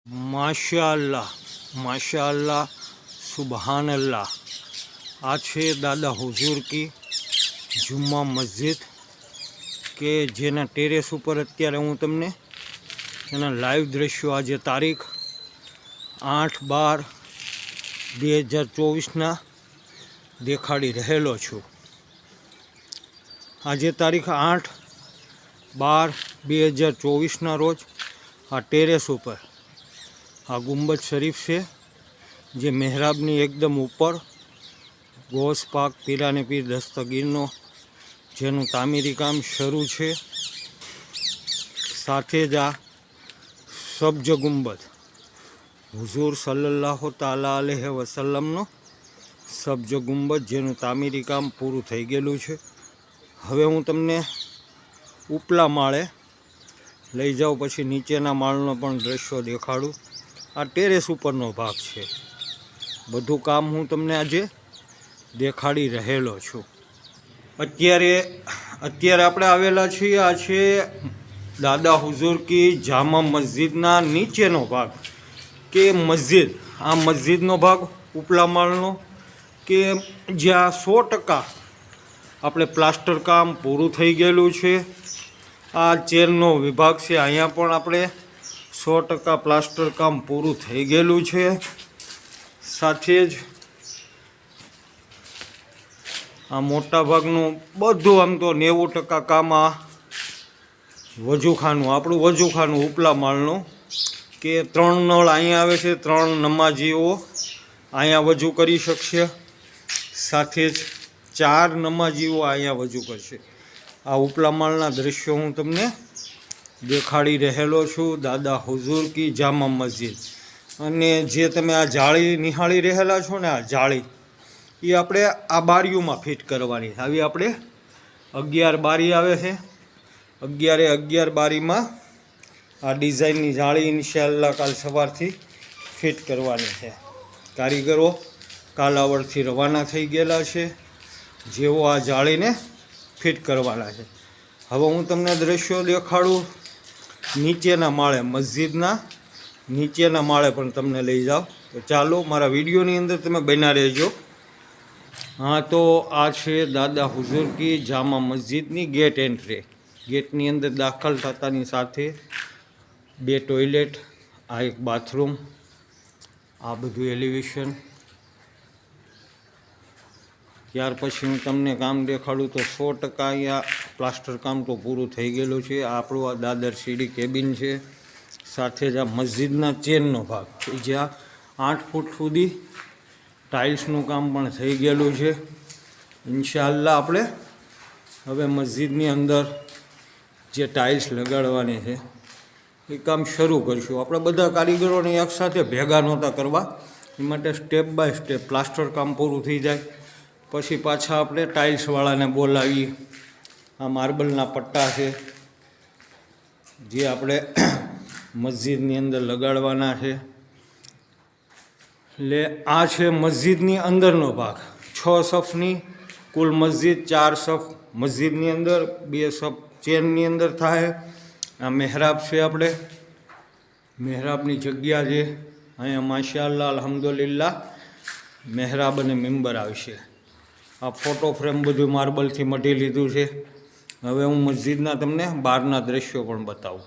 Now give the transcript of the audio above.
माशाअल्लाह माशाअल्लाह सुबहान अल्लाह। आज है दादा हुजूर की जुम्मा मस्जिद के जेना टेरेस पर अत्यारे हूँ तमने एना लाइव दृश्यो आज तारीख 8/12/2024 देखाड़ी रहेलो छूँ। आज तारीख 8/12/2024 रोज आ टेरेस पर आ गुंबद शरीफ से जे मेहराबनी एकदम ऊपर गोस पाक पीराने पीर दस्तगीरनो जेनु तामीरी काम शुरू है। साथे ज आ सब्ज गुंबद हुजूर सल्लल्लाहु ताला अलैहि वसल्लमनो सब्ज गुंबद जेनु तामीरी काम पूરું થઈ ગયેલું છે। હવે હું તમને ઉપલા માળે લઈ જાઉં, પછી નીચેના માળનો પણ દ્રશ્યો દેખાડું। આ ટેરેસ ઉપરનો ભાગ છે। બધું કામ હું તમને આજે દેખાડી રહેલો છું। અત્યારે આપણે આવેલા છીએ આ છે દાદા હુઝુર કી જામા મસ્જિદના નીચેનો ભાગ કે મસ્જિદ, આ મસ્જિદનો ભાગ ઉપલા માળનો કે જ્યાં 100% આપણે પ્લાસ્ટર કામ પૂરું થઈ ગયેલું છે। આ ચેરનો વિભાગ છે, અહીંયા પણ આપણે 100% પ્લાસ્ટર કામ પૂરું થઈ ગયેલું છે। સાથે જ આ મોટા ભાગનું બધું આમ તો 90% કામ આ વજુખાનું, આપણું વજુખાનું ઉપલા માળનું કે 3 નળ અહીંયા આવે છે, 3 નમાજીઓ અહીંયા વજુ કરી શકશે। સાથે જ 4 નમાજીઓ અહીંયા વજુ કરશે। આ ઉપલા માળના દ્રશ્યો હું તમને દેખાડી રહેલો છું। દાદા હુઝુર કી જામા મસ્જિદ અને જે તમે આ જાળી નિહાળી રહેલા છો ને, આ જાળી એ આપણે આ બારીઓમાં ફિટ કરવાની। આવી આપણે 11 બારી આવે છે, 11 બારીમાં આ ડિઝાઇનની જાળી ઇન્શાઅલ્લાહ કાલ સવારથી ફિટ કરવાની છે। કારીગરો કાલાવડથી રવાના થઈ ગયેલા છે, જેઓ આ જાળીને ફિટ કરવાના છે। હવે હું તમને દ્રશ્યો દેખાડું નીચેના માળે, મસ્જિદના નીચેના માળે પણ તમને લઈ જાઓ। તો ચાલો મારા વિડીયોની અંદર તમે બન્યા રહેજો। हाँ, तो आ है दादा हुजूर की जामा मस्जिदनी गेट एंट्री। गेटनी अंदर दाखल थतानी साथे 2 टॉयलेट, आ एक बाथरूम, आ बधुं एलिवेशन। त्यार पछी हूँ तमने काम देखाड़ूँ तो 100% अहींया प्लास्टर काम तो पूरुं थई गयेलुं छे। आपणुं आ दादर सीढ़ी केबिन है। साथे ज आ मस्जिदना चेननो भाग ज्यां 8 फूट सुधी टाइल्सનું કામ પણ થઈ ગયેલું છે। ઇન્શાઅલ્લાહ આપણે હવે મસ્જિદની અંદર જે ટાઇલ્સ લગાડવાની છે એ કામ શરૂ કરીશું। આપણે બધા કારીગરોને એકસાથે ભેગા નહોતા કરવા, એ માટે સ્ટેપ બાય સ્ટેપ પ્લાસ્ટર કામ પૂરું થઈ જાય પછી પાછા આપણે ટાઇલ્સવાળાને બોલાવી। આ માર્બલના પટ્ટા છે જે આપણે મસ્જિદની અંદર લગાડવાના છે। એટલે આ છે મસ્જિદની અંદરનો ભાગ। 6 સફની કુલ મસ્જિદ, 4 સફ મસ્જિદની અંદર, 2 સફ ચેનની અંદર થાય। આ મહેરાબ છે, આપણે મહેરાબની જગ્યા છે અહીંયા માશાઅલ્લાહ અલ્હમ્દુલિલ્લાહ મહેરાબ અને મેમ્બર આવશે। આ ફોટો ફ્રેમ બધું માર્બલથી મઢી લીધું છે। હવે હું મસ્જિદના તમને બહારના દ્રશ્યો પણ બતાવું।